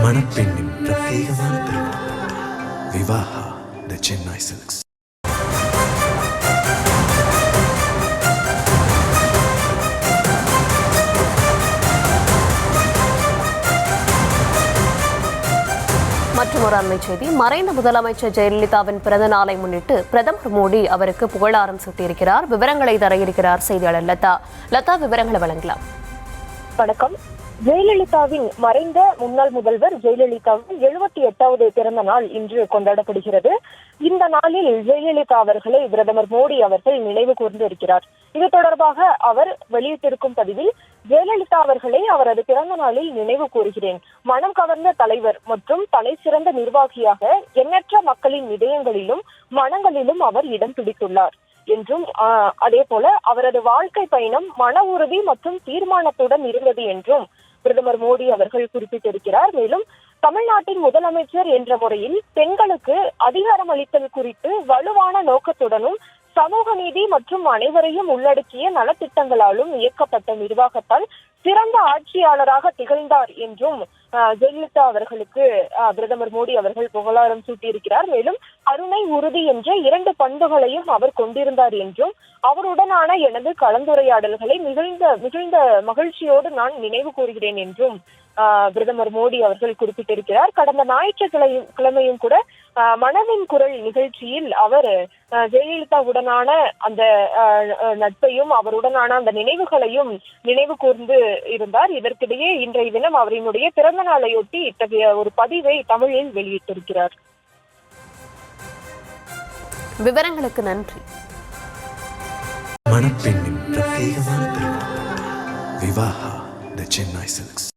மணப்பெண்ணின் பிரத்யேகமான திருமணம் விவாஹா தி சென்னை சில்க்ஸ். மற்றொரு அண்மைச் செய்தி. மறைந்த முதலமைச்சர் ஜெயலலிதாவின் பிறந்த நாளை முன்னிட்டு பிரதமர் மோடி அவருக்கு புகழாரம் சூட்டியிருக்கிறார். விவரங்களை தர இருக்கிறார் செய்தியாளர் லதா. லதா, விவரங்களை வழங்கலாம். வணக்கம். ஜெயலலிதாவின் மறைந்த முன்னாள் முதல்வர் ஜெயலலிதாவின் 78வது பிறந்த நாள் இன்று கொண்டாடப்படுகிறது. இந்த நாளில் ஜெயலலிதா அவர்களை பிரதமர் மோடி அவர்கள் நினைவு கூர்ந்து இருக்கிறார். இது தொடர்பாக அவர் வெளியிட்டிருக்கும் பதிவில், ஜெயலலிதா அவர்களை அவரது பிறந்த நாளில் நினைவு கூறுகிறேன். மனம் கவர்ந்த தலைவர் மற்றும் தலை சிறந்த நிர்வாகியாக எண்ணற்ற மக்களின் இதயங்களிலும் மனங்களிலும் அவர் இடம் பிடித்துள்ளார் என்றும், அதே போல அவரது வாழ்க்கை பயணம் மன உறுதி மற்றும் தீர்மானத்துடன் இருந்தது என்றும் பிரதமர் மோடி அவர்கள் குறிப்பிட்டிருக்கிறார். மேலும் தமிழ்நாட்டின் முதலமைச்சர் என்ற முறையில் பெண்களுக்கு அதிகாரம் அளித்தல் குறித்து வலுவான நோக்கத்துடனும் சமூக நீதி மற்றும் அனைவரையும் உள்ளடக்கிய நலத்திட்டங்களாலும் இயக்கப்பட்ட நிர்வாகத்தால் சிறந்த ஆட்சியாளராக திகழ்ந்தார் என்றும் ஜெயலலிதா அவர்களுக்கு பிரதமர் மோடி அவர்கள் புகழாரம் சூட்டியிருக்கிறார். மேலும் கருணை, உறுதி என்ற 2 பண்புகளையும் அவர் கொண்டிருந்தார் என்றும், அவருடனான எனது கலந்துரையாடல்களை மிகுந்த மகிழ்ச்சியோடு நான் நினைவு கூறுகிறேன் என்றும் பிரதமர் மோடி அவர்கள் குறிப்பிட்டிருக்கிறார். கடந்த ஞாயிற்றுக்கிழமையும் கூட மனதின் குரல் நிகழ்ச்சியில் அவர் ஜெயலலிதாவுடனான அந்த நட்பையும் அவருடனான அந்த நினைவுகளையும் நினைவு கூர்ந்து இருந்தார். இதற்கிடையே இன்றைய தினம் அவரினுடைய பிறந்த நாளையொட்டி இத்தகைய ஒரு பதிவை தமிழில் வெளியிட்டிருக்கிறார். விவரங்களுக்கு நன்றி. மணப்பெண்ணின் பிரத்யேகமான திருமணம் விவாஹா தி சென்னை சில்க்ஸ்.